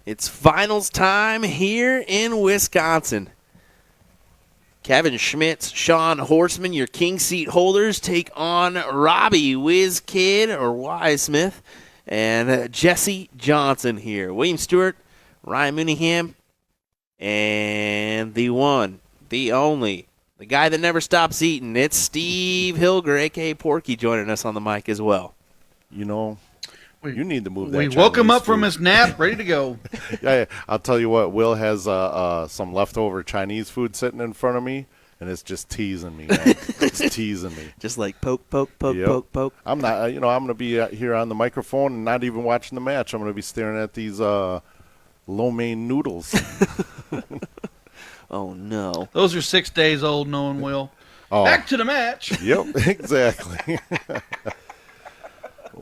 It's finals time here in Wisconsin. Kevin Schmitz, Shawn Horstman, your king seat holders, take on Robby Wismeth and Jesse Johnsen here. William Stuart, Ryan Mooneyham, and the one, the only, the guy that never stops eating. It's Steve Hilger, a.k.a. Porky, joining us on the mic as well. You know, you need to move that. We woke him up from his nap, ready to go. Yeah, I'll tell you what, Will has some leftover Chinese food sitting in front of me, and it's just teasing me, man. It's teasing me. Just like poke, poke, poke, Yep. poke, poke. I'm not, I'm going to be here on the microphone and not even watching the match. I'm going to be staring at these lo mein noodles. Oh, no. Those are 6 days old, knowing Will. Oh. Back to the match. Yep, exactly.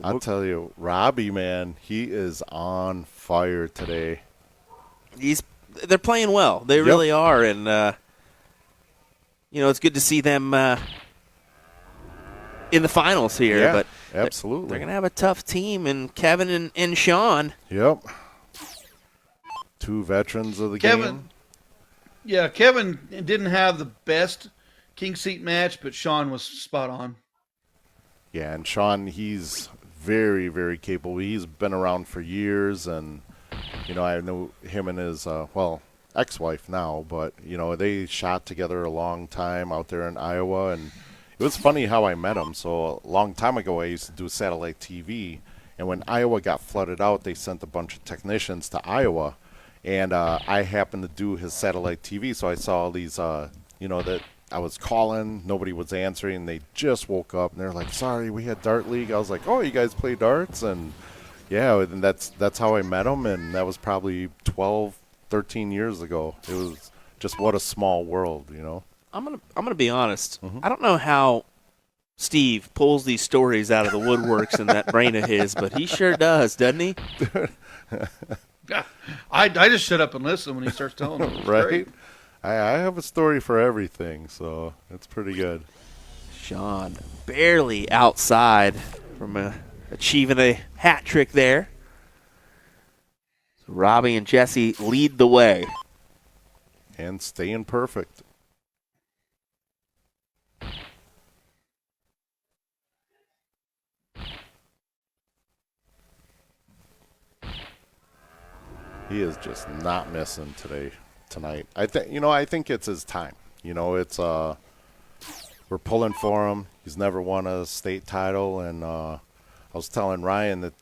I'll tell you, Robby, man, he is on fire today. They're playing well. They really are, and it's good to see them in the finals here. Yeah, but absolutely. They're going to have a tough team, and Kevin and Shawn. Yep. Two veterans of the game. Yeah, Kevin didn't have the best king seat match, but Shawn was spot on. Yeah, and Shawn, he's very, very capable. He's been around for years, and, I know him and his, ex-wife now, but, they shot together a long time out there in Iowa, and it was funny how I met him. So a long time ago, I used to do satellite TV, and when Iowa got flooded out, they sent a bunch of technicians to Iowa, and I happened to do his satellite TV, so I saw all these, that I was calling, nobody was answering, they just woke up, and they're like, sorry, we had Dart League. I was like, oh, you guys play darts? And, yeah, and that's how I met him, and that was probably 12, 13 years ago. It was just what a small world, I'm gonna be honest. Mm-hmm. I don't know how Steve pulls these stories out of the woodworks in that brain of his, but he sure does, doesn't he? I just shut up and listen when he starts telling them. Right? Great. I have a story for everything, so it's pretty good. Shawn barely outside from achieving a hat trick there. So Robby and Jesse lead the way. And staying perfect. He is just not missing tonight. I think it's his time. It's we're pulling for him. He's never won a state title, and I was telling Ryan that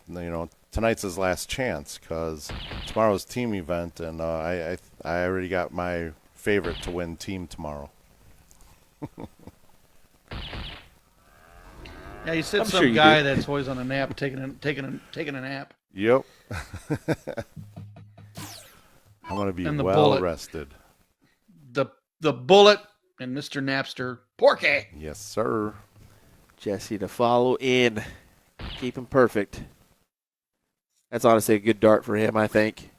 tonight's his last chance because tomorrow's team event, and I already got my favorite to win team tomorrow. Yeah, you said I'm some sure you guy do. that's always on a nap, taking a nap. Yep. I'm gonna be And the well bullet. rested. The bullet and Mr. Napster, Porky. Yes, sir. Jesse to follow in. Keep him perfect. That's honestly a good dart for him, I think.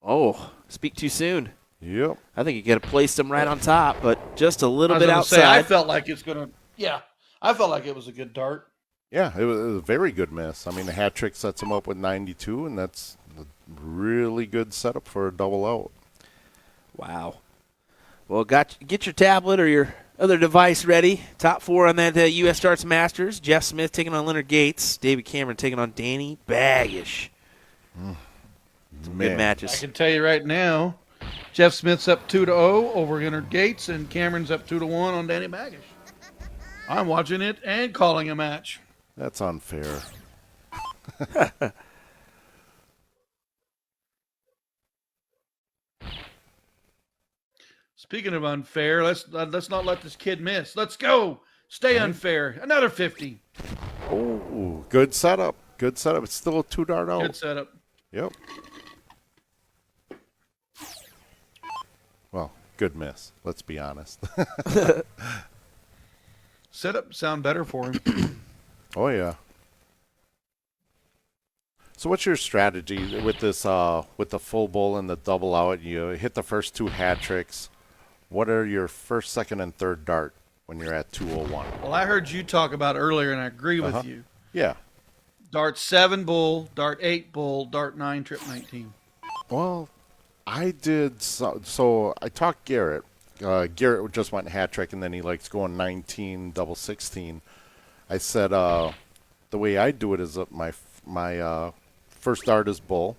Oh, speak too soon. Yep. I think he could have placed him right on top, but just a little I was bit gonna say, outside. I felt like it's gonna. Yeah, I felt like it was a good dart. Yeah, it was a very good miss. I mean, the hat trick sets him up with 92, and that's a really good setup for a double out. Wow. Well, get your tablet or your other device ready. Top four on that U.S. Darts Masters. Jeff Smith taking on Leonard Gates. David Cameron taking on Danny Baggish. Some good I matches. can tell you right now, Jeff Smith's up 2-0 over Leonard Gates, and Cameron's up 2-1 on Danny Baggish. I'm watching it and calling a match. That's unfair. Speaking of unfair, let's not let this kid miss. Let's go. Stay unfair. Another 50. Oh, good setup. Good setup. It's still a 2-dart out. Good setup. Yep. Well, good miss. Let's be honest. Setup sound better for him. Oh, yeah. So what's your strategy with this, with the full bowl and the double out? You hit the first two hat tricks. What are your first, second, and third dart when you're at 201? Well, I heard you talk about earlier, and I agree with you. Yeah. Dart 7 bull, dart 8 bull, dart 9 trip 19. Well, I did so I talked Garrett. Garrett just went hat trick, and then he likes going 19 double 16. I said the way I do it is my first dart is bull,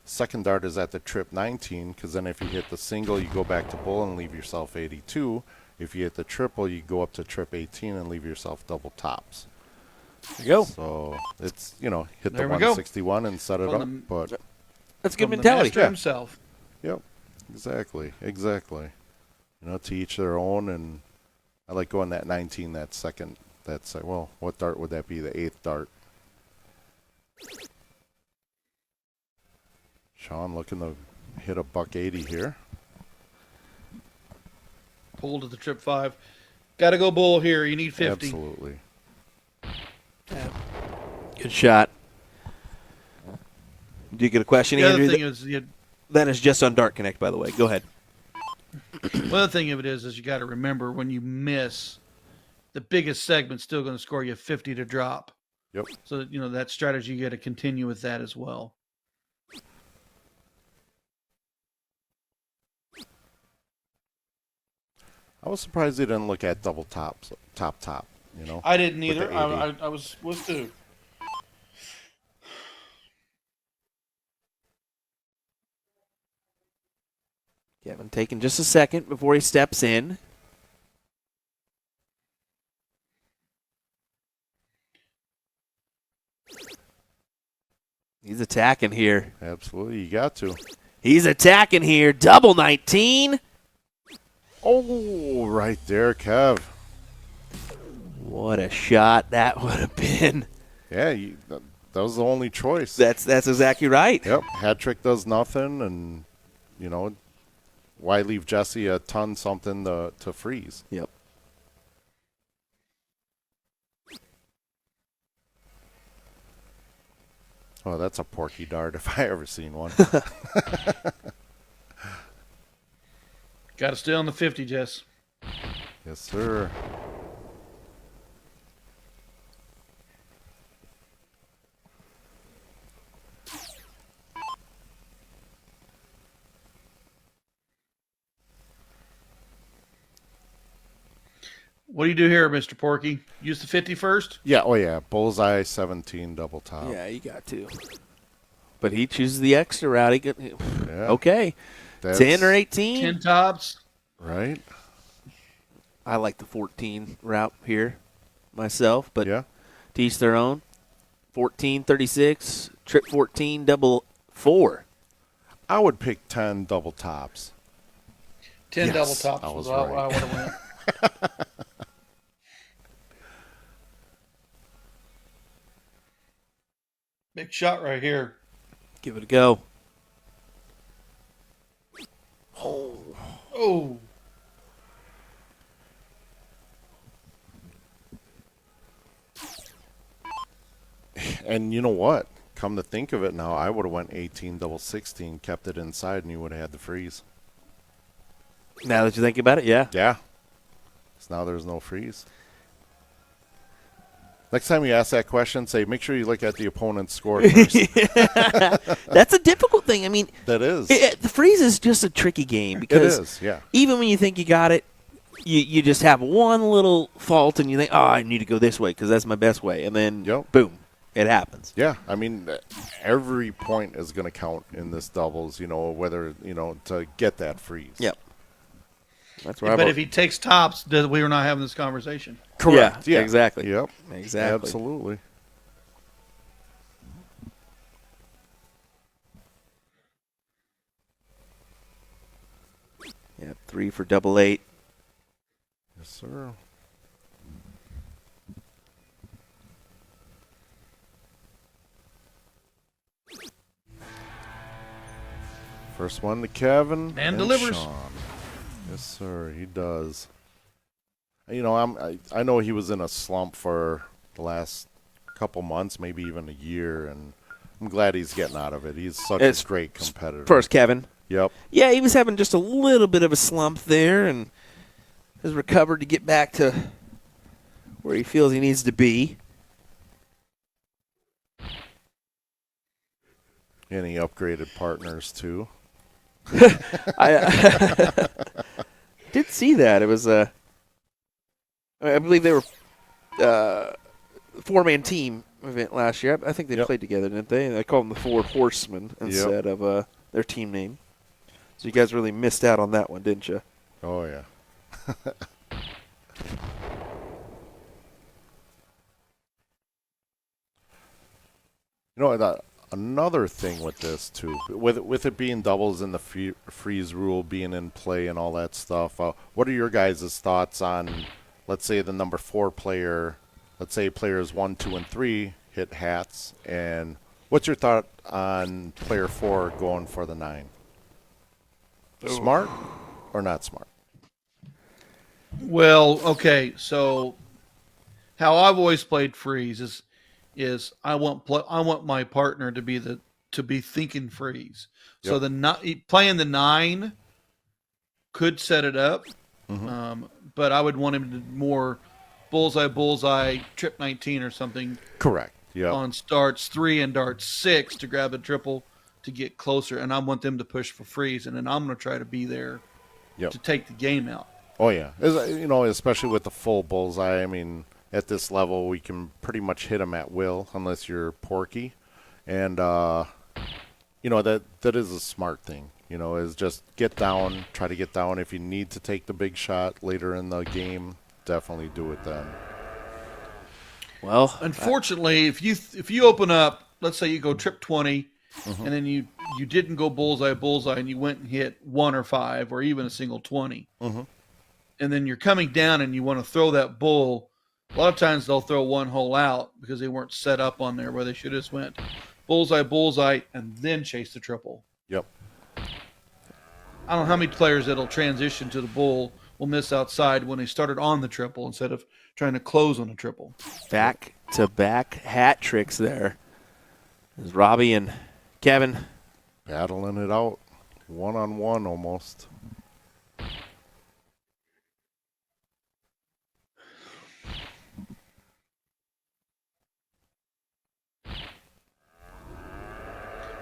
second dart is at the trip 19, because then if you hit the single, you go back to bull and leave yourself 82. If you hit the triple, you go up to trip 18 and leave yourself double tops. There you go. So it's, hit the There we go. 161 and set it up. But That's a good From the mentality. master himself. yep, exactly. To each their own, and I like going that 19, that second. That's well, what dart would that be? The 8th dart. Shawn looking to hit a $180 here. Pulled at the trip 5. Got to go bull here. You need 50. Absolutely. Good shot. Do you get a question, The Andrew? other thing is, That is just on Dart Connect, by the way. Go ahead. the other thing of it is you got to remember when you miss, the biggest segment's still going to score you 50 to drop. Yep. So that strategy, you got to continue with that as well. I was surprised they didn't look at double top. I didn't With either. the 80. I was too. Kevin taking just a second before he steps in. He's attacking here. Absolutely, you got to. He's attacking here. Double 19. Oh, right there, Kev. What a shot that would have been. Yeah, that was the only choice. That's exactly right. Yep, hat trick does nothing, and why leave Jesse a ton something to freeze? Yep. Oh, that's a porky dart if I ever seen one. Got to stay on the 50, Jess. Yes, sir. What do you do here, Mr. Porky? Use the 50 first? Yeah, oh yeah, bullseye 17 double top. Yeah, you got to. But he chooses the extra route. Yeah. Okay. That's 10 or 18? 10 tops. Right? I like the 14 route here myself, but Yeah. to each their own. 14, 36, trip 14, double 4. I would pick 10 double tops. 10 Yes, double tops. I was I right. would have went. Big shot right here. Give it a go. Oh. And you know what? Come to think of it now, I would have went 18 double 16, kept it inside, and you would have had the freeze. Now that you think about it, yeah. Yeah. So now there's no freeze. Next time you ask that question, say, make sure you look at the opponent's score first. That's a difficult thing. I mean, That is. the freeze is just a tricky game It because is, yeah. even when you think you got it, you just have one little fault and you think, oh, I need to go this way because that's my best way. And then, Yep. boom, it happens. Yeah, I mean, every point is going to count in this doubles, whether, to get that freeze. Yep. That's right. But if he takes tops, we were not having this conversation. Correct. Yeah, Yeah. exactly. Yep. Exactly. Absolutely. Yep, 3 for double 8. Yes, sir. First one to Kevin And delivers. Shawn. Yes, sir. He does. I know he was in a slump for the last couple months, maybe even a year, and I'm glad he's getting out of it. He's such a great competitor. First, Kevin. Yep. Yeah, he was having just a little bit of a slump there and has recovered to get back to where he feels he needs to be. And he upgraded partners too. I did see that. It was I believe they were four-man team event last year. I think they played together, didn't they? They called them the Four Horsemen instead of their team name. So you guys really missed out on that one, didn't you? Oh, yeah. You know, another thing with this, too, with it being doubles and the freeze rule being in play and all that stuff, what are your guys' thoughts on, let's say, the number 4 player, let's say players 1, 2, and 3 hit hats, and what's your thought on player 4 going for the 9? Smart or not smart? Well, okay, so how I've always played freeze is I want my partner to be thinking freeze. So playing the 9 could set it up, but I would want him to more bullseye, trip 19 or something. Correct. Yeah. On starts 3 and darts 6 to grab a triple to get closer, and I want them to push for freeze, and then I'm going to try to be there to take the game out. Oh yeah, you know, especially with the full bullseye. I mean, at this level, we can pretty much hit them at will, unless you're Porky, and you know that is a smart thing. You know, is just get down, try to get down. If you need to take the big shot later in the game, definitely do it then. Well, unfortunately, if you open up, let's say you go trip 20, and then you didn't go bullseye, and you went and hit 1 or 5 or even a single 20, and then you're coming down and you want to throw that bull. A lot of times they'll throw one hole out because they weren't set up on there where they should have went bullseye, and then chase the triple. Yep. I don't know how many players that'll transition to the bull will miss outside when they started on the triple instead of trying to close on the triple. Back-to-back hat tricks there. There's Robby and Kevin battling it out, one-on-one almost.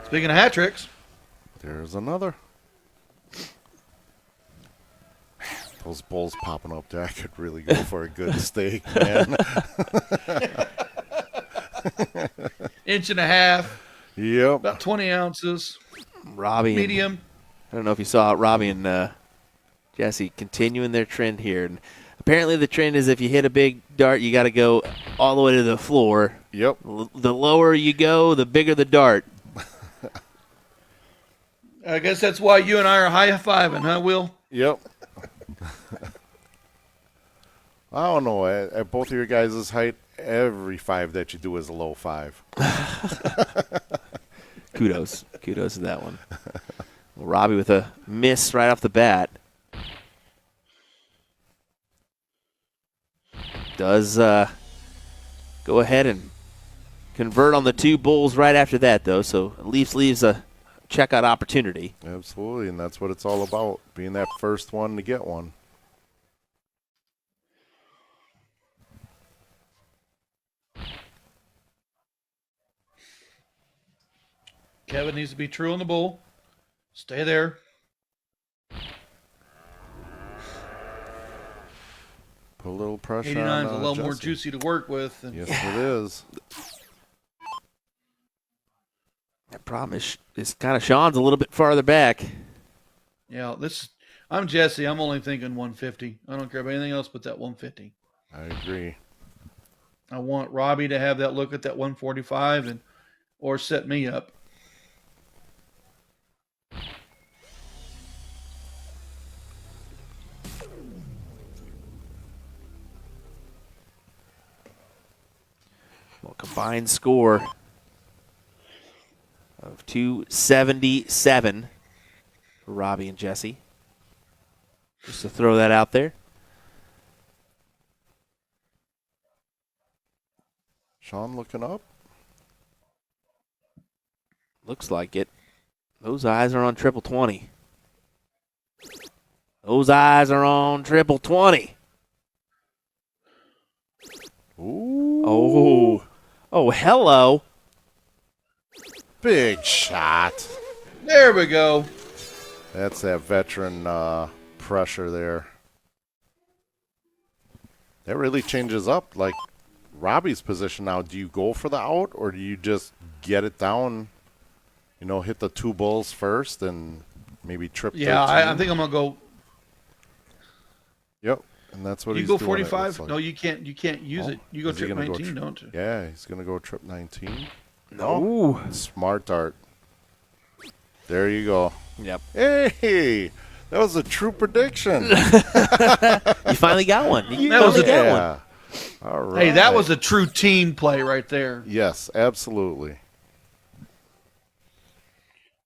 Speaking of hat tricks, there's another. Those bulls popping up there, I could really go for a good steak, man. 1.5 inches. Yep. About 20 ounces. Robby. Medium. I don't know if you saw Robby and Jesse continuing their trend here. And apparently the trend is if you hit a big dart, you got to go all the way to the floor. Yep. The lower you go, the bigger the dart. I guess that's why you and I are high-fiving, huh, Will? Yep. I don't know. At both of your guys' height, every 5 that you do is a low 5. Kudos to that one. Well, Robby with a miss right off the bat. Does go ahead and convert on the 2 bulls right after that, though, so leaves a checkout opportunity. Absolutely, and that's what it's all about, being that first one to get one. Kevin needs to be true on the bull. Stay there. Put a little pressure 89 on is a little more Johnsen. juicy to work with. Yes, it is. The problem is kind of Shawn's a little bit farther back. Yeah, I'm Jesse. I'm only thinking 150. I don't care about anything else but that 150. I agree. I want Robby to have that look at that 145 or set me up. Well, combined score of 277 for Robby and Jesse. Just to throw that out there. Shawn looking up. Looks like it. Those eyes are on triple 20. Those eyes are on triple 20. Ooh. Oh, hello. Big shot. There we go. That's that veteran pressure there. That really changes up, like, Robby's position now. Do you go for the out, or do you just get it down, you know, hit the 2 bulls first and maybe trip 13? Yeah, I think I'm going to go. Yep, and that's what You he's go doing. 45? Like. No, you can't use it. You go trip 19, don't you? Yeah, he's going to go trip 19. No. Smart dart. There you go. Yep. Hey, that was a true prediction. You finally got one. That was got one. All right. Hey, that was a true team play right there. Yes, absolutely.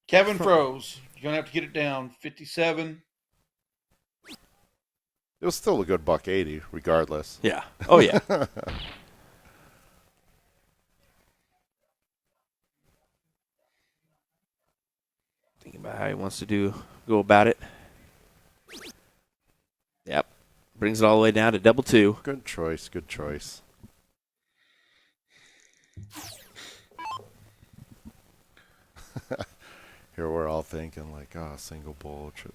Kevin froze. You're going to have to get it down. 57. It was still a good $1.80, regardless. Yeah. Oh, yeah. Thinking about how he wants to go about it. Yep. Brings it all the way down to double 2. Good choice. Good choice. Here we're all thinking like, single bull, trip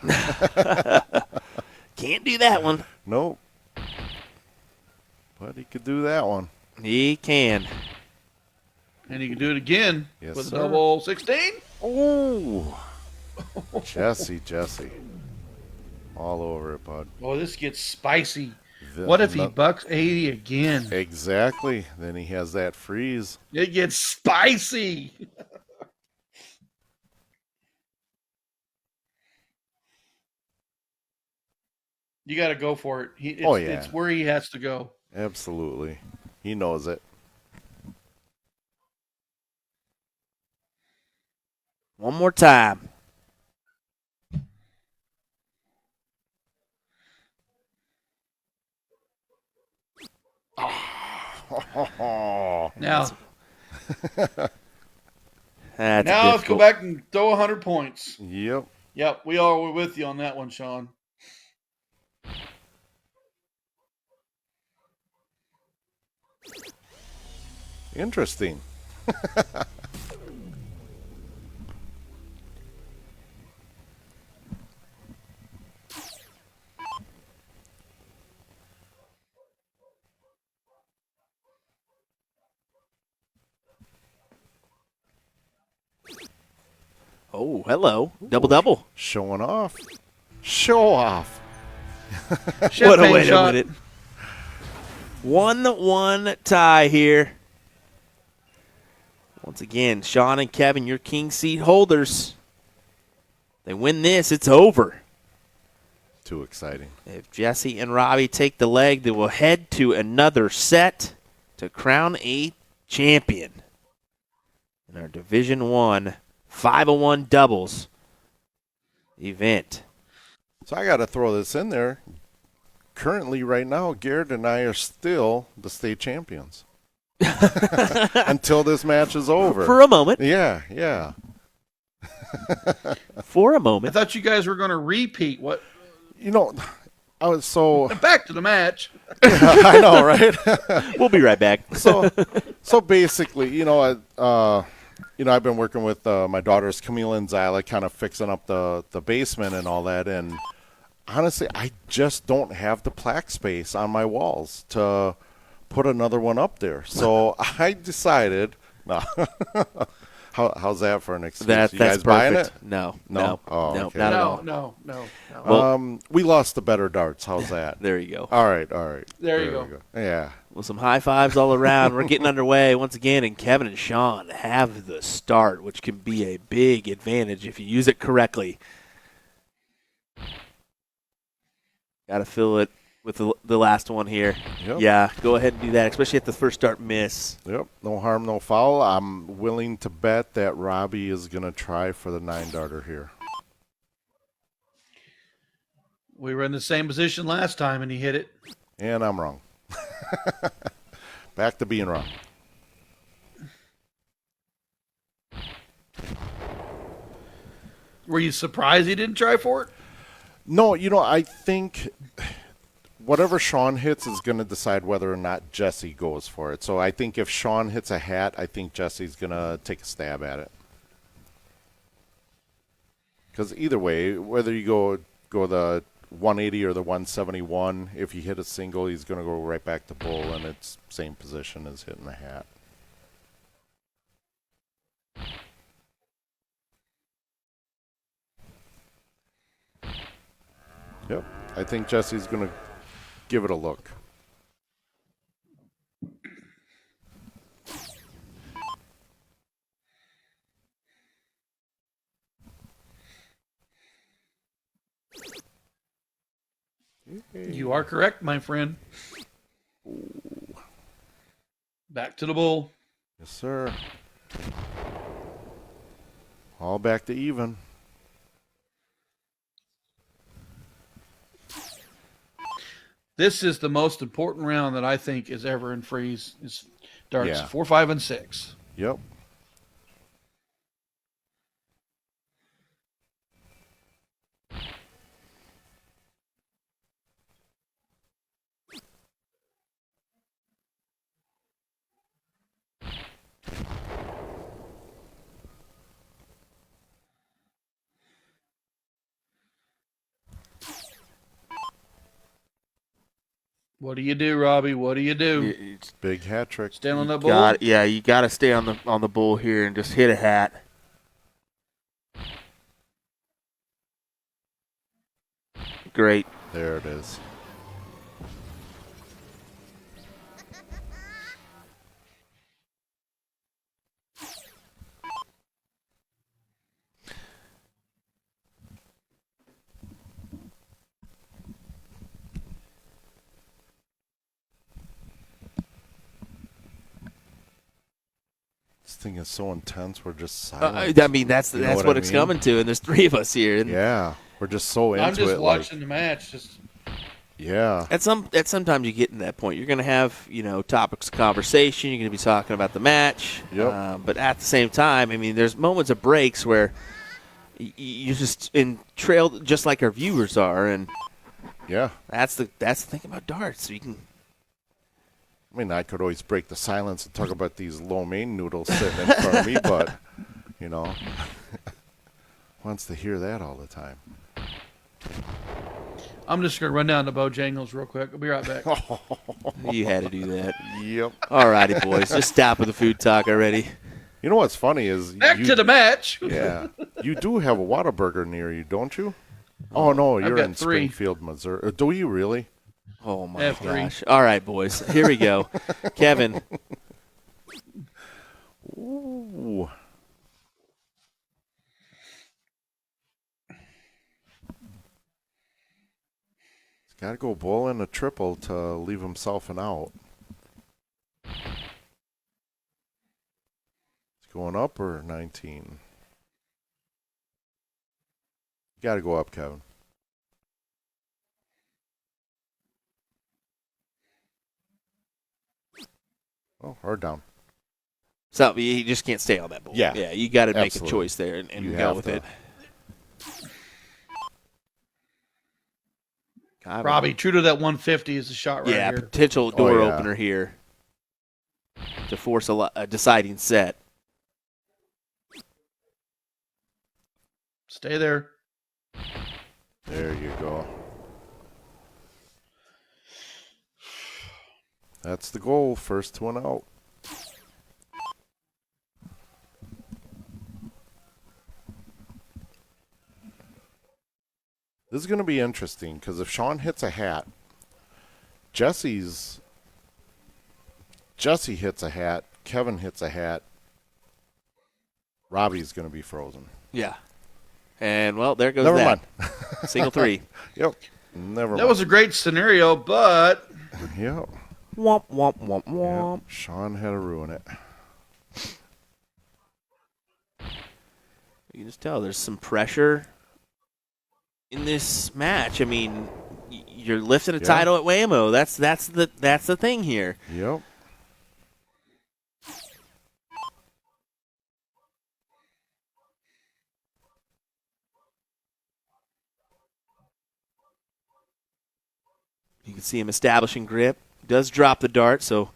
19. Can't do that one. Nope. But he could do that one. He can. And he can do it again Yes, with sir. a double 16. Oh. Jesse. All over it, bud. Oh, this gets spicy. What if he bucks 80 again? Exactly. Then he has that freeze. It gets spicy. You got to go for it. It's where he has to go. Absolutely. He knows it. One more time. Now That's let's go back and throw 100 points. Yep. Yep, we are with you on that one, Shawn. Interesting. Oh, hello. Double. Showing off. Show off. What a way to win it. 1-1 tie here. Once again, Shawn and Kevin, your king seat holders. They win this, it's over. Too exciting. If Jesse and Robby take the leg, they will head to another set to crown a champion in our Division I 501 doubles event. So I got to throw this in there. Currently, right now, Garrett and I are still the state champions. Until this match is over. For a moment. Yeah. For a I moment. thought you guys were going to repeat what. You know, I was so. Back to the match. I know, right? We'll be right back. So basically, I've been working with my daughters, Camila and Zyla, kind of fixing up the basement and all that. And honestly, I just don't have the plaque space on my walls to put another one up there. So I decided, no. How's that for an excuse? That's you guys perfect. buying it? No. Oh, no, okay. not at all. No. Well, we lost the better darts. How's that? there you go. All right. There you go. Yeah. Well, some high fives all around. We're getting underway once again, and Kevin and Shawn have the start, which can be a big advantage if you use it correctly. Got to fill it with the last one here. Yep. Yeah, go ahead and do that, especially at the first start miss. Yep. No harm, no foul. I'm willing to bet that Robby is going to try for the 9-darter here. We were in the same position last time, and he hit it. And I'm wrong. Back to being wrong. Were you surprised he didn't try for it? No, I think whatever Shawn hits is going to decide whether or not Jesse goes for it. So I think if Shawn hits a hat, I think Jesse's going to take a stab at it. Because either way, whether you go the 180 or the 171, if you hit a single, he's going to go right back to bull, and it's same position as hitting the hat. Yep, I think Jesse's going to give it a look. You are correct, my friend. Back to the bull. Yes, sir. All back to even. This is the most important round that I think is ever in freeze. Is darts Yeah. 4, 5, and 6. Yep. What do you do, Robbie? What do you do? It's Big hat trick. Stand on that bull? you got to stay on the bull here and just hit a hat. Great. There it is. This thing is so intense. We're just silent. I mean, that's You know what what I it's mean? coming to, and there's 3 of us here. And Yeah, we're just so into I'm just it. watching the match. Just Yeah. At sometimes you get in that point. You're going to have topics of conversation. You're going to be talking about the match. Yep. But at the same time, I mean, there's moments of breaks where you just in trail just like our viewers are, and Yeah. that's the thing about darts. So you can. I mean, I could always break the silence and talk about these lo mein noodles sitting in front of me, but, wants to hear that all the time. I'm just going to run down to Bojangles real quick. I'll be right back. You had to do that. Yep. All righty, boys. Just stop with the food talk already. You know what's funny is Back to the match. Yeah. You do have a Whataburger near you, don't you? Oh, no, you're got in 3. Springfield, Missouri. Do you really? Oh, my F3. gosh. All right, boys. Here we go. Kevin. Ooh. He's got to go bull and a triple to leave himself an out. He's going up or 19? Got to go up, Kevin. Oh, or down. So you just can't stay on that bull. Yeah. Yeah, you got to make a Absolutely. choice there and You go have with to. it. God, Robbie, true to that 150 is a shot right yeah, here. potential door yeah. opener here to force a deciding set. Stay there. There you go. That's the goal. First one out. This is going to be interesting because if Shawn hits a hat, Jesse hits a hat, Kevin hits a hat, Robbie's going to be frozen. Yeah. And, well, there goes Never that. mind. Single 3. Yep. Never That mind. was a great scenario, but Yep. Womp, womp, womp, womp. Yep. Shawn had to ruin it. You can just tell there's some pressure in this match. I mean, you're lifting a Yeah. title at WAMO. That's the thing here. Yep. You can see him establishing grip. Does drop the dart, so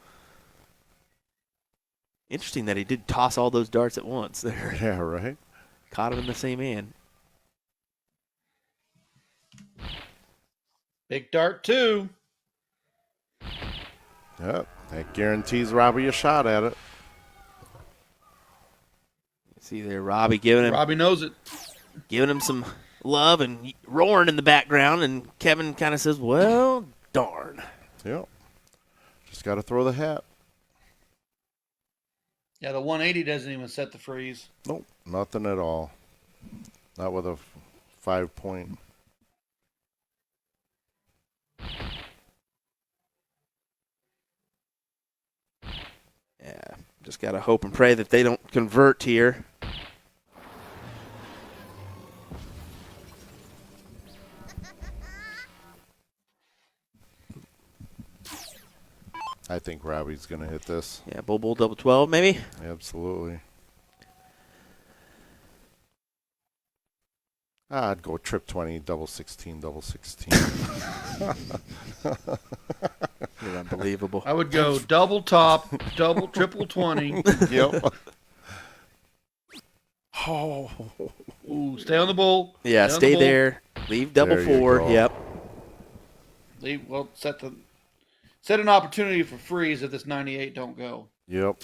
interesting that he did toss all those darts at once there. Yeah, right? Caught him in the same hand. Big dart 2. Yep, that guarantees Robby a shot at it. See there, Robby giving knows it. him some love and roaring in the background, and Kevin kind of says, well, darn. Yep. Just got to throw the hat. Yeah, the 180 doesn't even set the freeze. Nope, nothing at all. Not with a 5-point. Yeah, just got to hope and pray that they don't convert here. I think Robby's going to hit this. Yeah, bull double 12 maybe. Absolutely. I'd go trip 20, double 16, double 16. You're unbelievable. I would go double top, double, triple 20. Yep. Oh. Ooh, stay on the bull. Yeah, stay there. Leave double There you 4. go. Yep. Well, set an opportunity for freeze if this 98 don't go. Yep.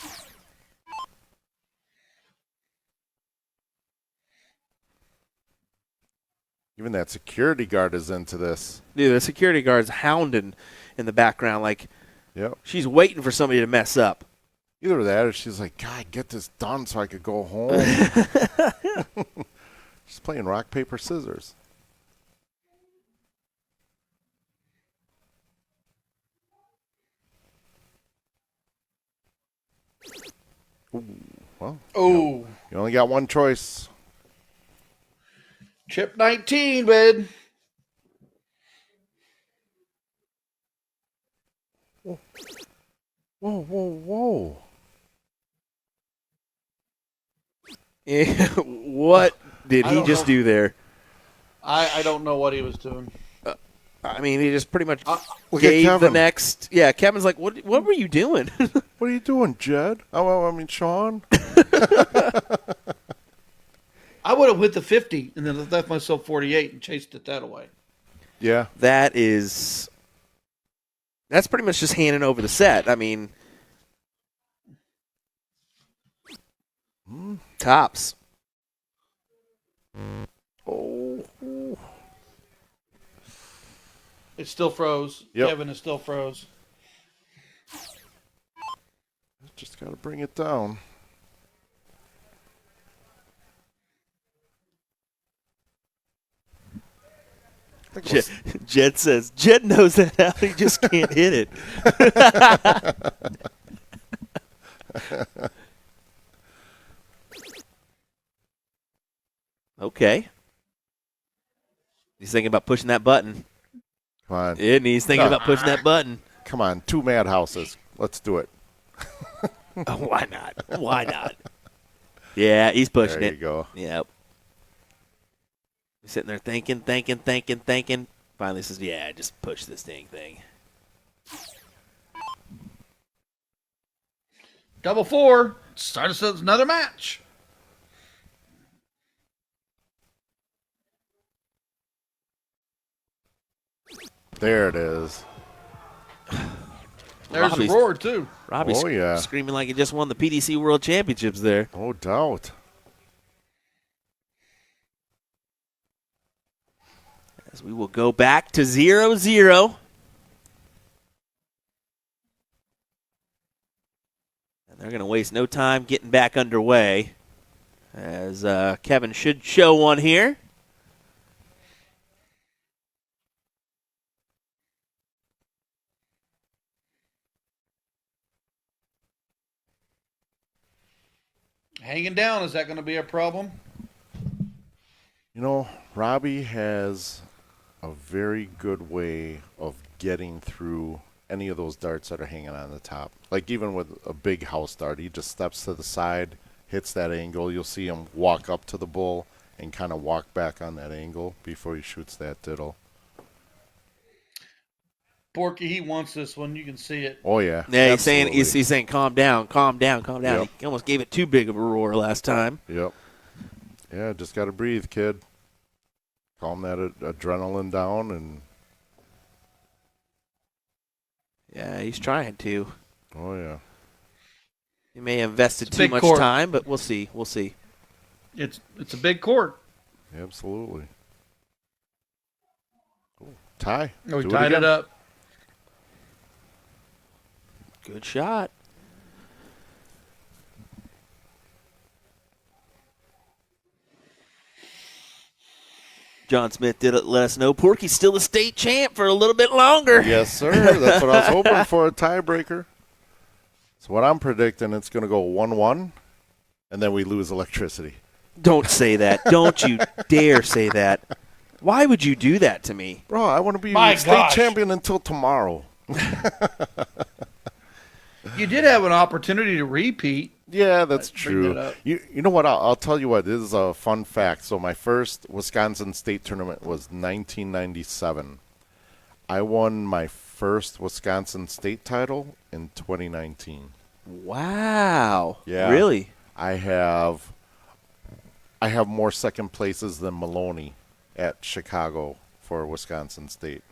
Even that security guard is into this. Dude, the security guard's hounding in the background like Yep. she's waiting for somebody to mess up. Either that or she's like, God, get this done so I could go home. She's playing rock, paper, scissors. Ooh, well, Oh, you only got one choice. chip 19, bud. Whoa, whoa, whoa. What did I he don't just know. do there? I don't know what he was doing. I mean, he just pretty much Look at gave the Kevin. next. Yeah, Kevin's like, what were you doing? What are you doing, Jed? Oh, well, I mean, Shawn. I would have hit the 50 and then left myself 48 and chased it that away. Yeah. That's pretty much just handing over the set. I mean, tops. Oh. It still froze. Yep. Kevin is still froze. Just got to bring it down. I think it was- Jed says, Jed knows that how he just can't hit it. Okay. He's thinking about pushing that button. Come on. And he's thinking about pushing that button. Come on. 2 madhouses. Let's do it. Oh, why not? Why not? Yeah, he's pushing There it. you go. Yep. He's sitting there thinking. Finally says, yeah, just push this dang thing. Double 4. Start us another match. There it is. There's Robbie's- the roar, too. Robbie's Oh, yeah. screaming like he just won the PDC World Championships there. No doubt. As we will go back to 0-0. And they're going to waste no time getting back underway. As Kevin should show one here. Hanging down, is that going to be a problem? You know, Robby has a very good way of getting through any of those darts that are hanging on the top. Like even with a big house dart, he just steps to the side, hits that angle. You'll see him walk up to the bull and kind of walk back on that angle before he shoots that diddle. Porky, he wants this one. You can see it. Oh, yeah. Yeah, Absolutely. he's saying, calm down. Yep. He almost gave it too big of a roar last time. Yep. Yeah, just got to breathe, kid. Calm that adrenaline down and Yeah, he's trying to. Oh, yeah. He may have invested It's a too big much court. time, but we'll see. We'll see. It's a big court. Absolutely. Cool. Tie. Oh, we Do tied it again. up. Good shot. John Smith did let us know Porky's still the state champ for a little bit longer. Yes, sir. That's what I was hoping for, a tiebreaker. So what I'm predicting, it's going to go 1-1, and then we lose electricity. Don't say that. Don't you dare say that. Why would you do that to me? Bro, I want to be My state gosh. champion until tomorrow. You did have an opportunity to repeat. Yeah, that's Bring true. that up. You know what? I'll tell you what. This is a fun fact. So my first Wisconsin state tournament was 1997. I won my first Wisconsin state title in 2019. Wow. Yeah. Really? I have more second places than Maloney at Chicago for Wisconsin State,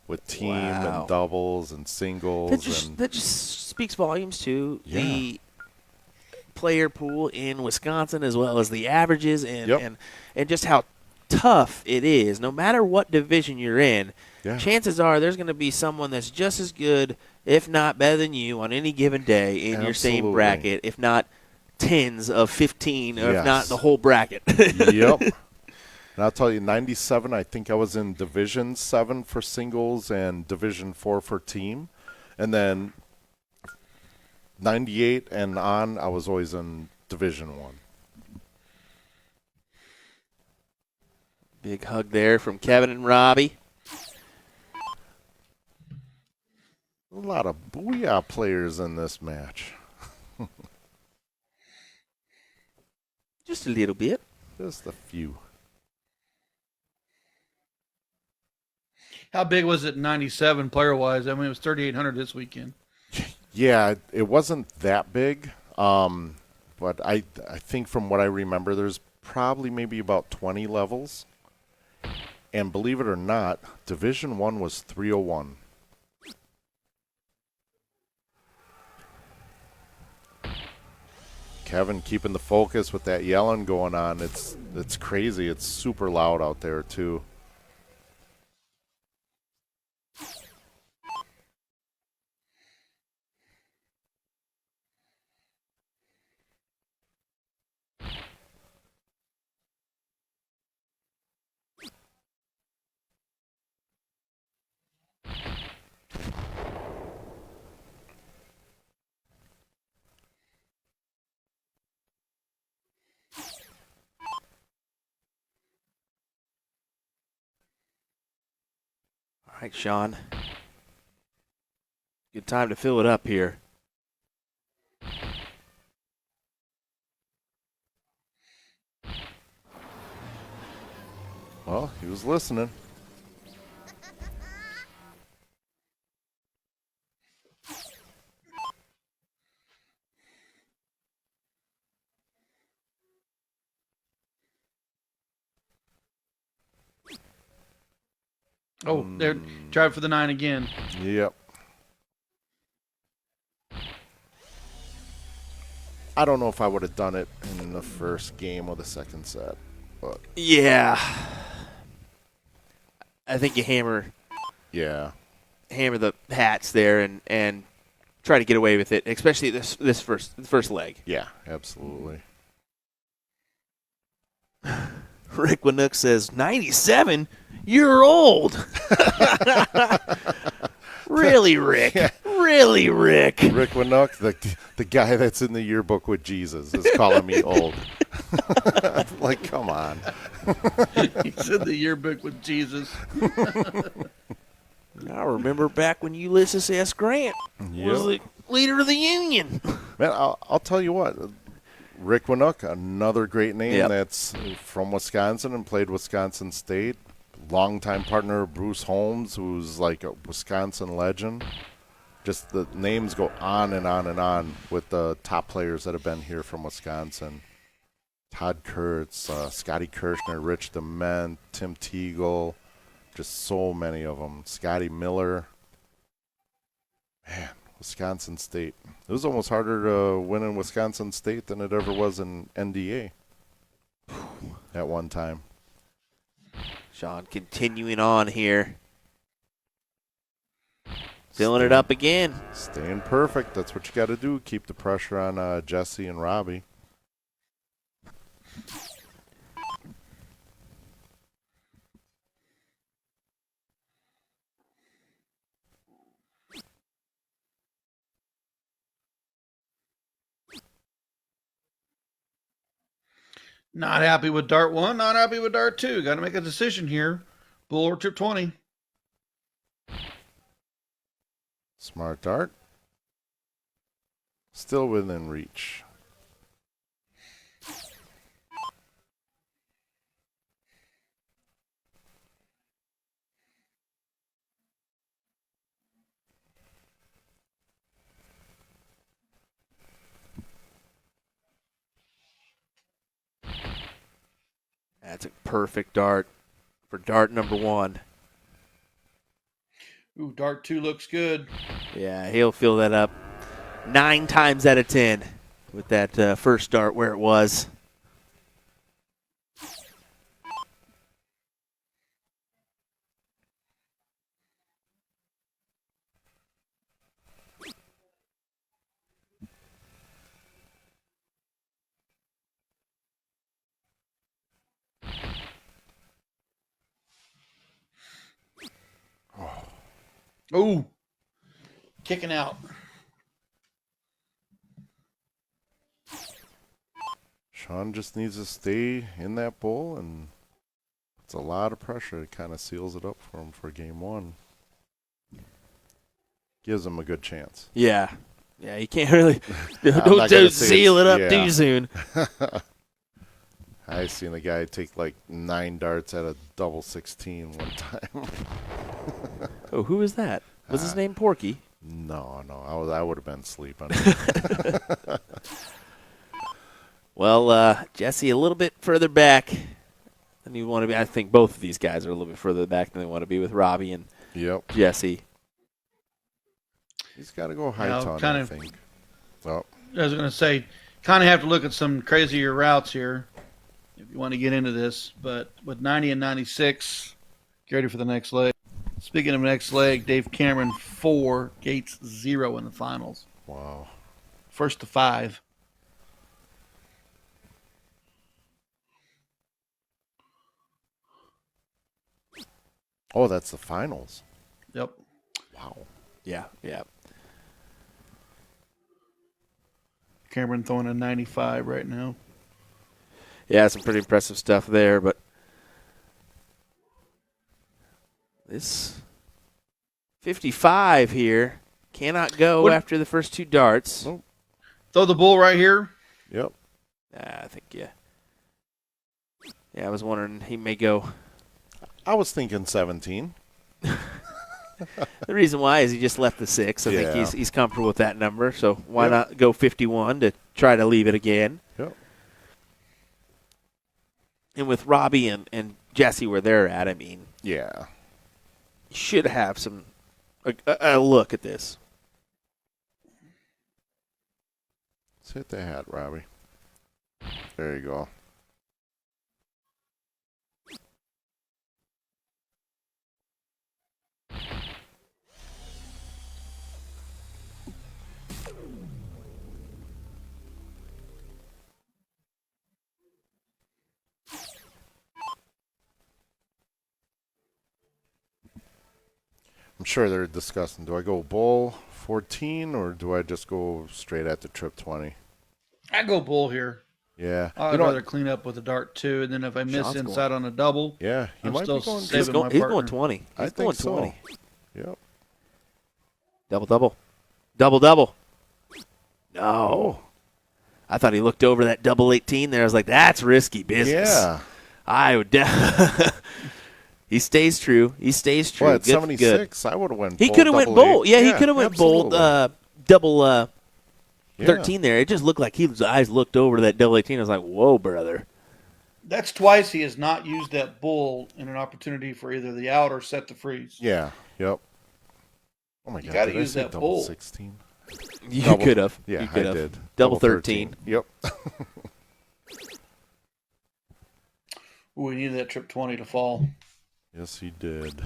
with team Wow. and doubles and singles. That just speaks volumes to Yeah. the player pool in Wisconsin, as well as the averages and just how tough it is. No matter what division you're in, Yeah. chances are there's going to be someone that's just as good, if not better than you, on any given day in your same Absolutely. bracket, if not tens of 15, or if Yes. not the whole bracket. Yep. And I'll tell you, 97, I think I was in Division 7 for singles and Division 4 for team. And then 98 and on, I was always in Division 1. Big hug there from Kevin and Robbie. A lot of booyah players in this match. Just a little bit. Just a few. How big was it in 97 player-wise? I mean, it was 3,800 this weekend. Yeah, it wasn't that big. But I think from what I remember, there's probably maybe about 20 levels. And believe it or not, Division 1 was 301. Kevin keeping the focus with that yelling going on. It's crazy. It's super loud out there too. All right, Sean. Good time to fill it up here. Well, he was listening. Oh, they're trying for the 9 again. Yep. I don't know if I would have done it in the first game or the second set, but Yeah. I think you hammer yeah. the hats there and try to get away with it, especially this first leg. Yeah, absolutely. Rick Winook says, 97? You're old. Really, Rick? Really, Rick? Rick Winook, the guy that's in the yearbook with Jesus, is calling me old. Like, come on. He's in the yearbook with Jesus. I remember back when Ulysses S. Grant was the leader of the Union. Man, I'll tell you what. Rick Winook, another great name Yep. that's from Wisconsin and played Wisconsin State. Longtime partner of Bruce Holmes, who's like a Wisconsin legend. Just the names go on and on and on with the top players that have been here from Wisconsin. Todd Kurtz, Scotty Kirshner, Rich DeMent, Tim Teagle, just so many of them. Scotty Miller. Man, Wisconsin State. It was almost harder to win in Wisconsin State than it ever was in NDA at one time. Shawn continuing on here. Filling it up again. Staying perfect. That's what you got to do. Keep the pressure on Jesse and Robby. Not happy with dart 1, not happy with dart 2. Got to make a decision here. Bull or trip 20. Smart dart. Still within reach. That's a perfect dart for dart number 1. Ooh, dart 2 looks good. Yeah, he'll fill that up 9 times out of 10 with that first dart where it was. Ooh, kicking out. Shawn just needs to stay in that bowl, and it's a lot of pressure. It kind of seals it up for him for game 1. Gives him a good chance. Yeah. Yeah, you can't really not don't seal it up too soon. I seen a guy take like 9 darts at a double 16 one time. Oh, who was that? Was his name Porky? No, I would have been sleeping. Well, Jesse, a little bit further back than you want to be. I think both of these guys are a little bit further back than they want to be with Robby and Jesse. He's got to go high ton, I think. Oh. I was going to say, kind of have to look at some crazier routes here if you want to get into this. But with 90 and 96, get ready for the next leg. Speaking of next leg, Dave Cameron 4, Gates 0 in the finals. Wow. First to 5. Oh, that's the finals. Yep. Wow. Yeah. Cameron throwing a 95 right now. Yeah, some pretty impressive stuff there, but this 55 here cannot go after the first 2 darts. Nope. Throw the bull right here. Yep. I think, yeah. Yeah, I was wondering he may go. I was thinking 17. The reason why is he just left the 6. I think he's comfortable with that number, so why not go 51 to try to leave it again? Yep. And with Robby and Jesse where they're at, I mean, yeah, you should have a look at this. Let's hit the hat, Robby. There you go. I'm sure they're discussing, do I go bull 14 or do I just go straight at the trip 20? I go bull here. Yeah. I'd rather clean up with a dart 2, and then if I miss Shawn's inside on a double, he I'm might still be going. saving my He's partner. going 20. I think so. 20. Yep. Double. No. I thought he looked over that double 18 there. I was like, that's risky business. Yeah. I would He stays true. Well, at 76, I would have went He bull, could have went double bold. eight. Yeah, he could have went bold, double 13 Yeah. there. It just looked like his eyes looked over to that double 18. I was like, whoa, brother. That's twice he has not used that bull in an opportunity for either the out or set to freeze. Yeah. Yep. Oh my You God! gotta Did I use say that double pole. 16? You Double- could have. Yeah, you could I have. did. Double 13. Yep. Ooh, we needed that trip 20 to fall. Yes, he did.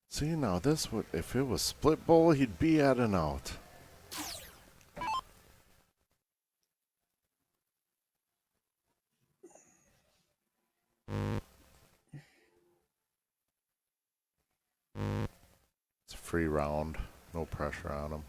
See, now this would, if it was split bowl, he'd be at an out. It's a free round. No pressure on him.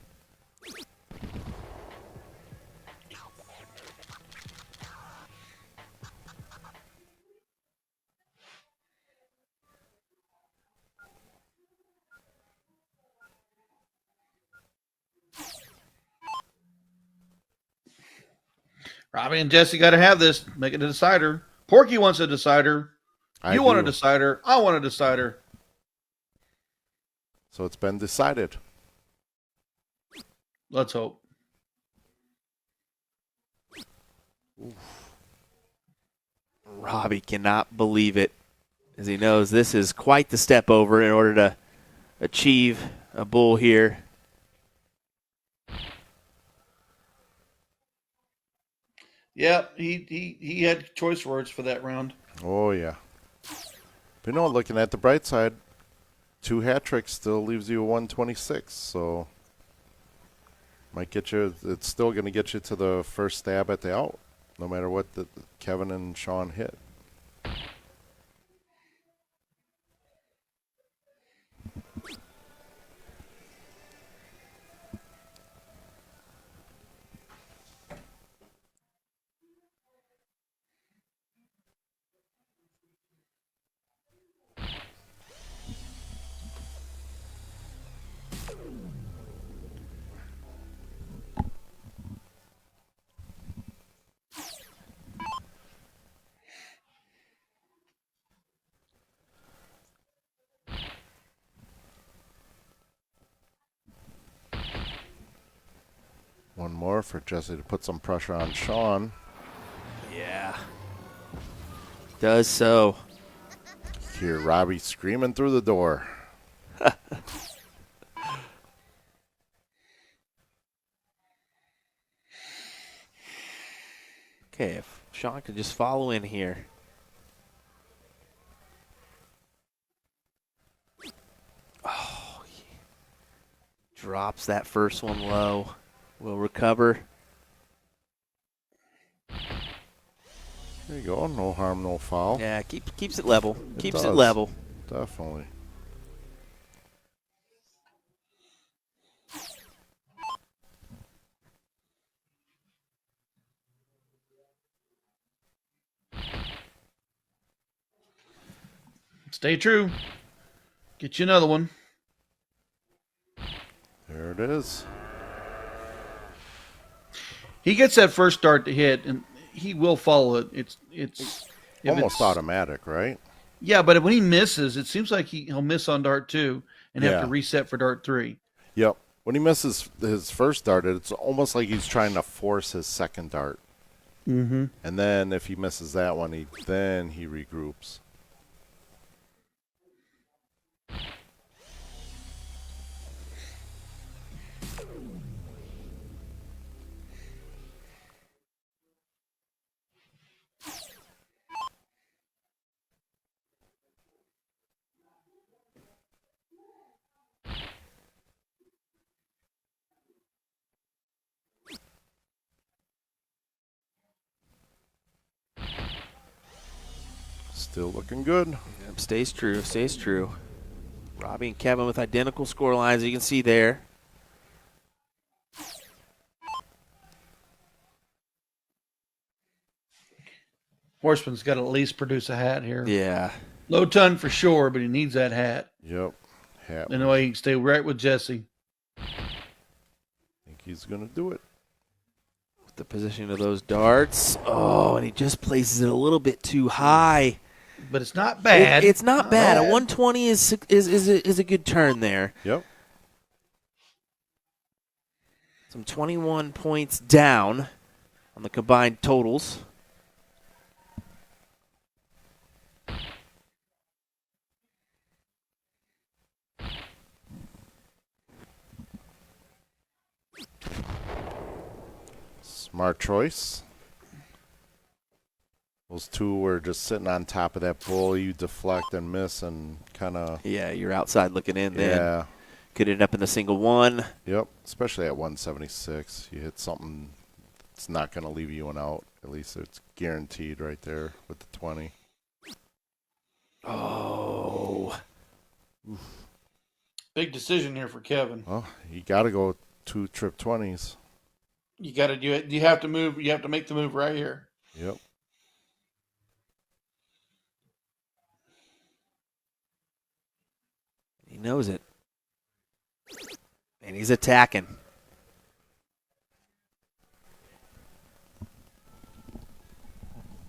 Robby and Jesse got to have this. Make it a decider. Porky wants a decider. You want a decider. I want a decider. So it's been decided. Let's hope. Robby cannot believe it, as he knows this is quite the step over in order to achieve a bull here. Yeah, he had choice words for that round. Oh, yeah. But you know, looking at the bright side, 2 hat tricks still leaves you a 126. So might get you. It's still going to get you to the first stab at the out, no matter what Kevin and Shawn hit. One more for Jesse to put some pressure on Shawn. Yeah. Does so. Hear Robby screaming through the door. Okay, if Shawn could just follow in here. Oh, he drops that first one low. Will recover. There you go. No harm, no foul. Yeah, keeps it level. Keeps it does. level. Definitely. Stay true. Get you another one. There it is. He gets that first start to hit, and he will follow it. It's Almost automatic, right? Yeah, but when he misses, it seems like he'll miss on dart 2 and have to reset for dart 3. Yep. When he misses his first dart, it's almost like he's trying to force his second dart. Mm-hmm. And then if he misses that one, then he regroups. Still looking good. Yep, stays true, stays true. Robby and Kevin with identical score lines, you can see there. Horstman's got to at least produce a hat here. Yeah. Low ton for sure, but he needs that hat. Yep. Hat. In a way, he can stay right with Jesse. I think he's going to do it. With the position of those darts. Oh, and he just places it a little bit too high. But it's not bad. It's not bad. A 120 is a good turn there. Yep. Some 21 points down on the combined totals. Smart choice. Those two were just sitting on top of that bull. You deflect and miss and kind of. Yeah, you're outside looking in then. Yeah. Could end up in a single one. Yep. Especially at 176. You hit something that's not going to leave you an out. At least it's guaranteed right there with the 20. Oh. Big decision here for Kevin. Well, you got to go 2 trip 20s. You got to do it. You have to move. You have to make the move right here. Yep. He knows it. And he's attacking.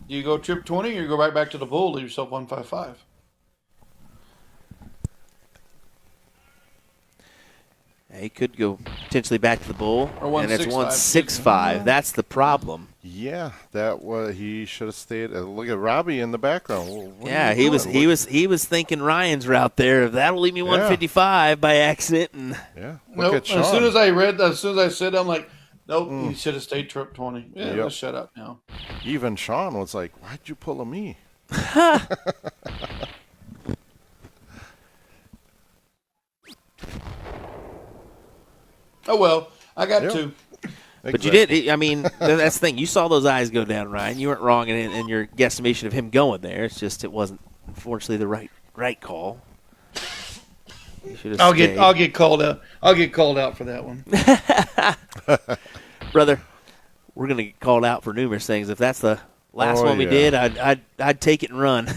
Do you go trip 20 or you go right back to the bull, leave yourself 155? He could go potentially back to the bull. Or and it's 165. 165. That's the problem. Yeah, that was he should have stayed. Look at Robby in the background. What Yeah, are you doing? he was thinking Ryan's route there. That'll leave me 155 by accident. And Yeah. Look Nope. at Shawn. As soon as I said, I'm like, nope, you should have stayed trip 20. Yeah, let's shut up now. Even Shawn was like, "Why'd you pull a me?" Oh well, I got two. But you did. I mean, that's the thing. You saw those eyes go down, Ryan. You weren't wrong in your guesstimation of him going there. It's just it wasn't, unfortunately, the right call. I'll get called out. I'll get called out for that one. Brother, we're gonna get called out for numerous things. If that's the last one we did, I'd take it and run.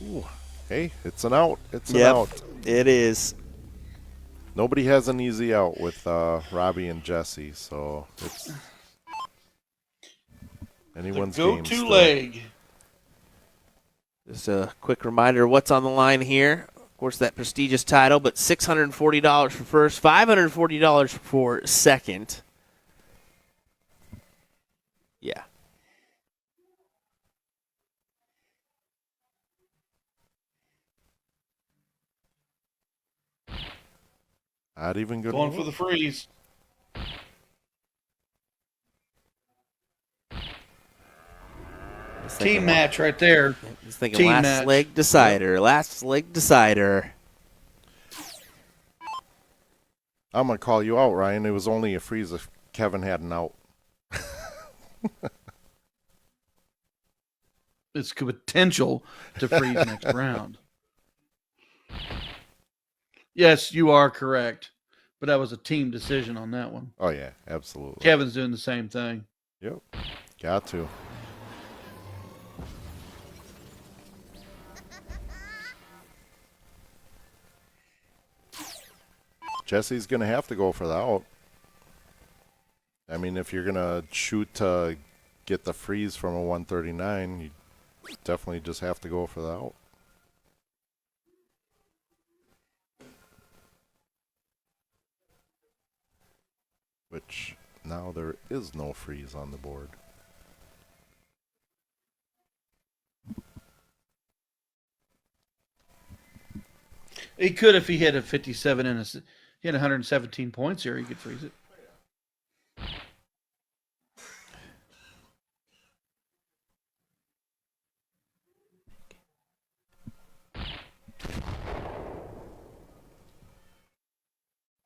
Ooh. Hey, it's an out. It's an out. It is. Nobody has an easy out with Robby and Jesse, so it's anyone's game. Go-to leg. Just a quick reminder what's on the line here. Of course, that prestigious title, but $640 for first, $540 for second. Yeah. Not even good. Going for the freeze. Team match right there. He's thinking Team last match. leg decider. Last leg decider. I'm gonna call you out, Ryan. It was only a freeze if Kevin had an out. It's potential to freeze next round. Yes, you are correct. But that was a team decision on that one. Oh yeah, absolutely. Kevin's doing the same thing. Yep. Got to. Jesse's going to have to go for the out. I mean, if you're going to shoot to get the freeze from a 139, you definitely just have to go for the out. Which now there is no freeze on the board. He could if he hit a 57 and he had 117 points here. He could freeze it.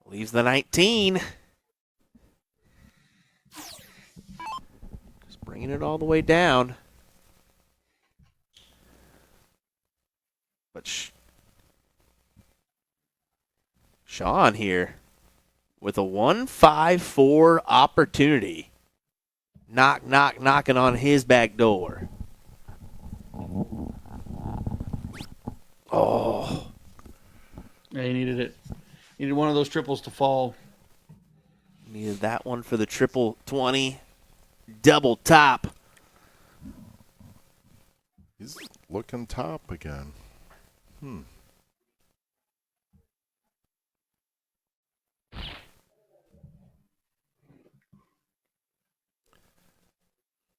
Leaves the 19. Just bringing it all the way down. But Shawn here with a 154 opportunity. Knocking on his back door. Oh. Yeah, he needed it. He needed one of those triples to fall. Needed that one for the triple 20. Double top. He's looking top again.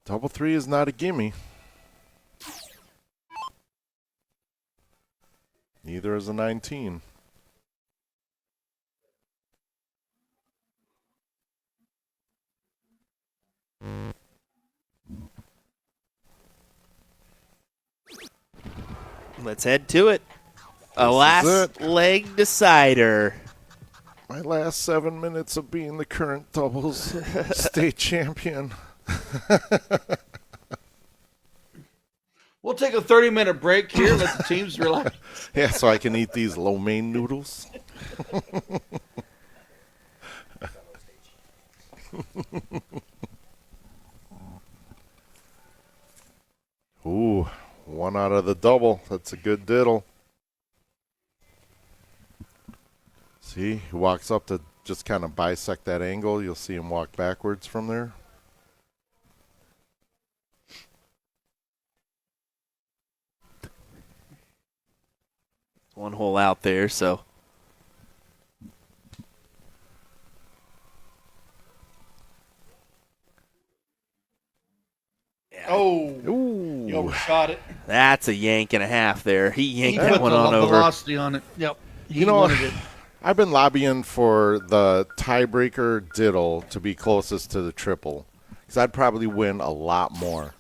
Double three is not a gimme. Neither is a 19. let's head to it. A This is last it. leg decider. My last 7 minutes of being the current doubles state champion. We'll take a 30-minute break here. Let the teams relax. Yeah, so I can eat these lo mein noodles. Ooh, one out of the double. That's a good diddle. See, he walks up to just kind of bisect that angle. You'll see him walk backwards from there. One hole out there, so. Oh, Ooh. you overshot it. That's a yank and a half there. He yanked Put that one the on over. velocity on it. Yep. He wanted it. I've been lobbying for the tiebreaker diddle to be closest to the triple, because I'd probably win a lot more.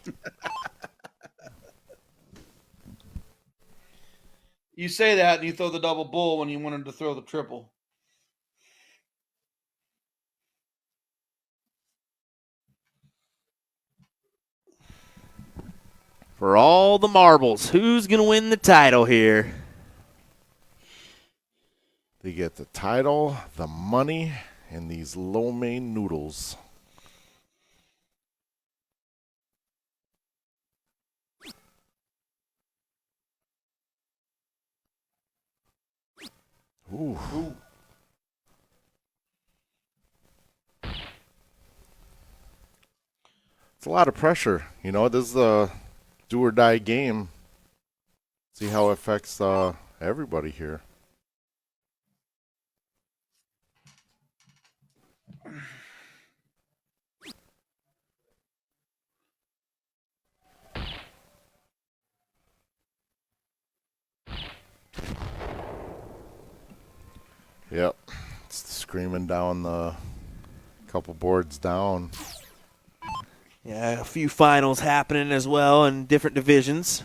You say that and you throw the double bull when you wanted to throw the triple. For all the marbles, who's going to win the title here? They get the title, the money, and these lo mein noodles. Ooh. It's a lot of pressure. You know, this is a do or die game. See how it affects everybody here. Yep. It's screaming down the couple boards down. Yeah, a few finals happening as well in different divisions.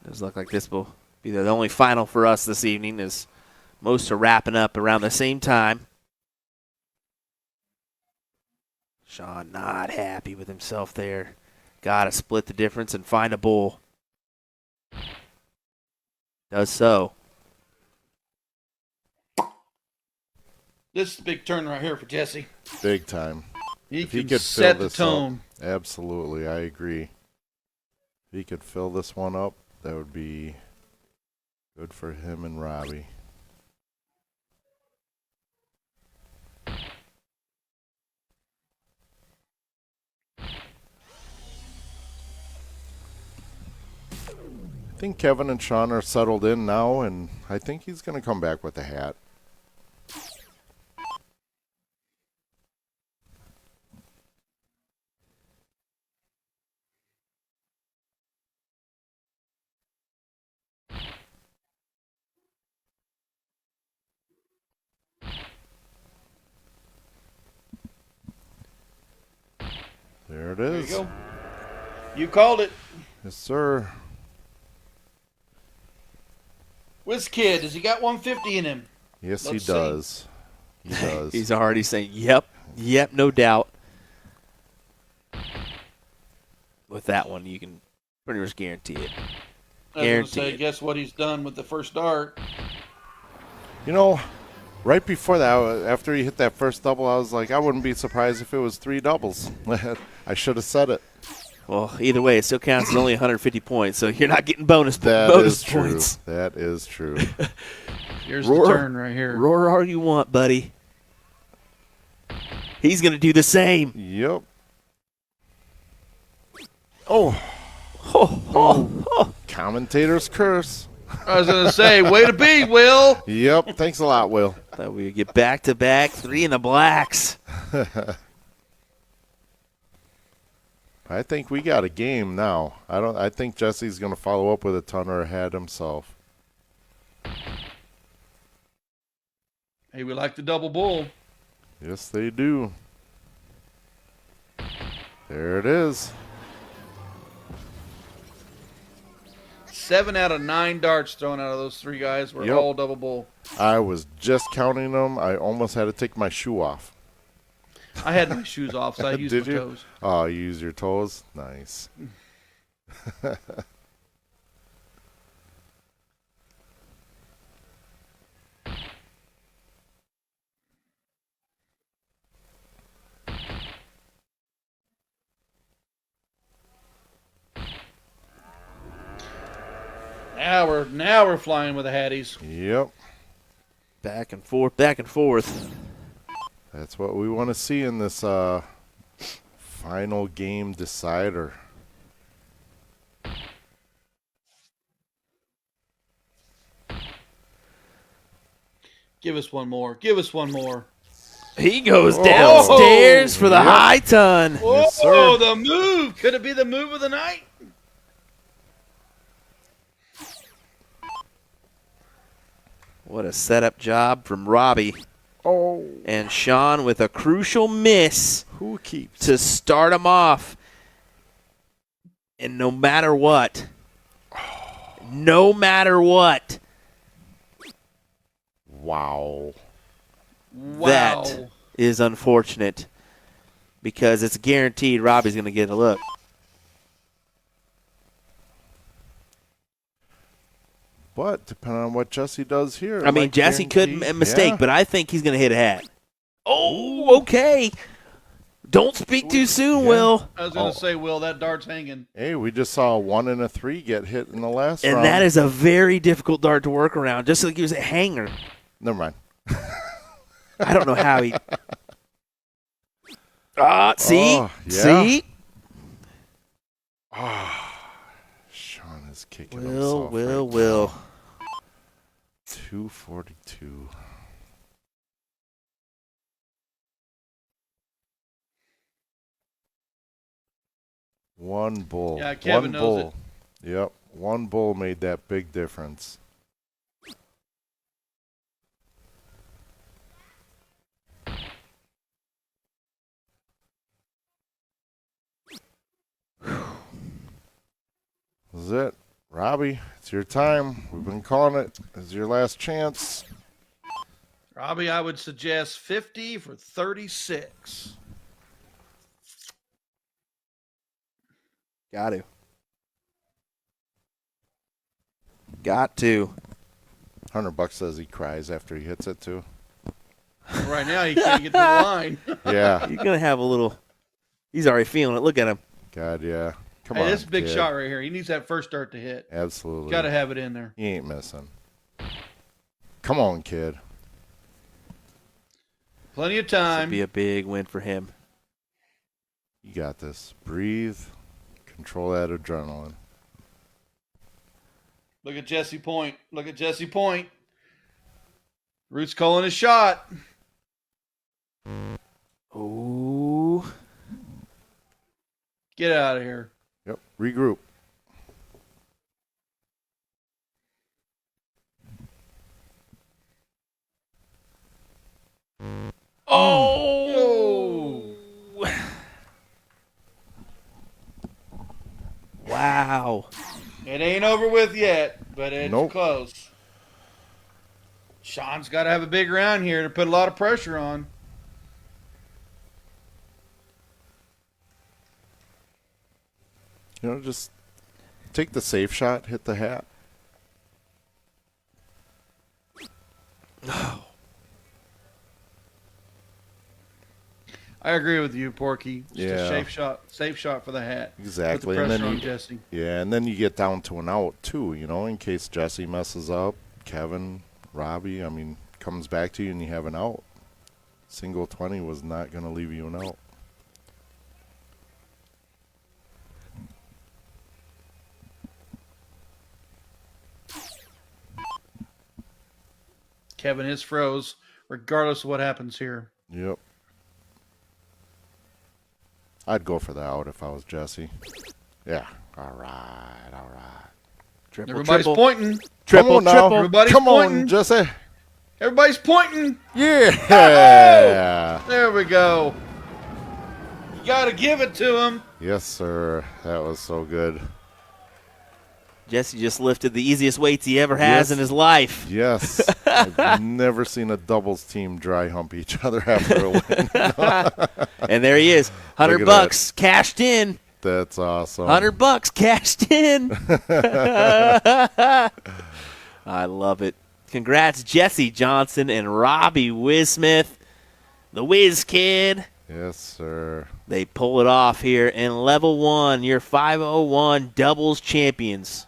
Does look like this will be the only final for us this evening, as most are wrapping up around the same time. Shawn not happy with himself there. Got to split the difference and find a bull. Does so. This is a big turn right here for Jesse. Big time. He If he can could set fill the this tone. up, absolutely, I agree. If he could fill this one up, that would be good for him and Robby. I think Kevin and Shawn are settled in now, and I think he's going to come back with a hat. There it There you is. go. You called it. Yes, sir. Whiz Kid, has he got 150 in him? Yes, Let's he does. He does. He's already saying, yep, no doubt. With that one, you can pretty much guarantee it. I was going to Guaranteed. say, guess what he's done with the first dart? You know, right before that, after he hit that first double, I was like, I wouldn't be surprised if it was 3 doubles. I should have said it. Well, either way, it still counts as only 150 points, so you're not getting bonus That bonus is true. points. That is true. Here's Roar. the turn right here. Roar all you want, buddy. He's going to do the same. Yep. Oh, commentator's curse. I was going to say, way to be, Will. Yep. Thanks a lot, Will. Thought we would get back-to-back 3 in the blacks. I think we got a game now. I think Jesse's going to follow up with a ton or a hat himself. Hey, we like the double bull. Yes, they do. There it is. 7 out of 9 darts thrown out of those 3 guys were Yep. all double bull. I was just counting them. I almost had to take my shoe off. I had my shoes off, so I used Did my you? toes. Oh, you use your toes? Nice. Now we're flying with the Hatties. Yep. Back and forth, back and forth. That's what we want to see in this final game decider. Give us one more. Give us one more. He goes downstairs for the Yep. high ton. Oh, Yes, sir. the move. Could it be the move of the night? What a setup job from Robby. Oh, And Shawn with a crucial miss who keeps? to start him off. And no matter what, Wow. Wow. that is unfortunate because it's guaranteed Robby's going to get a look. But depending on what Jesse does here, I mean, might Jesse could guarantee- mistake, yeah. but I think he's going to hit a hat. Oh, okay. Don't speak too soon, Yeah. Will. I was going to say, Will, that dart's hanging. Hey, we just saw a 1 and a 3 get hit in the last And round. that is a very difficult dart to work around, just like he was a hanger. Never mind. I don't know how he. See? Oh, yeah. See? Shawn is kicking Will, himself. Will. 242. One bull. Yeah, Kevin one knows bull. Yep. One bull made that big difference. This is it. Robby, it's your time. We've been calling it. This is your last chance. Robby, I would suggest 50 for 36. Got to. Got to. $100 says he cries after he hits it too. Right now, he can't get to the line. Yeah. You're going to have a little. He's already feeling it. Look at him. God, yeah. Come Hey, on. this is a big kid. shot right here. He needs that first dart to hit. Absolutely. Got to have it in there. He ain't missing. Come on, kid. Plenty of This would time. be a big win for him. You got this. Breathe. Control that adrenaline. Look at Jesse Point. Look at Jesse Point. Root's calling his shot. Ooh. Get out of here. Yep. Regroup. Oh. Wow. It ain't over with yet, but it's Nope. close. Shawn's got to have a big round here to put a lot of pressure on. You know, just take the safe shot, hit the hat. I agree with you, Porky. Just Yeah. a safe shot for the hat. Exactly. Put the And pressure then on you, Jesse. yeah, and then you get down to an out too, you know, in case Jesse messes up, Kevin, Robby, I mean, comes back to you and you have an out. Single 20 was not going to leave you an out. Kevin is froze, regardless of what happens here. Yep. I'd go for the out if I was Jesse. Yeah. All right. All right. Triple, Everybody's triple. pointing. Triple, Come on now. triple. Everybody's Come pointing. on, Jesse. Everybody's pointing. Yeah. There we go. You got to give it to him. Yes, sir. That was so good. Jesse just lifted the easiest weights he ever has in his life. Yes. I've never seen a doubles team dry hump each other after a win. And there he is, $100 cashed in. That's awesome. $100 cashed in. I love it. Congrats, Jesse Johnsen and Robby Wismeth, the Whiz Kid. Yes, sir. They pull it off here in level 1. Your 501 doubles champions.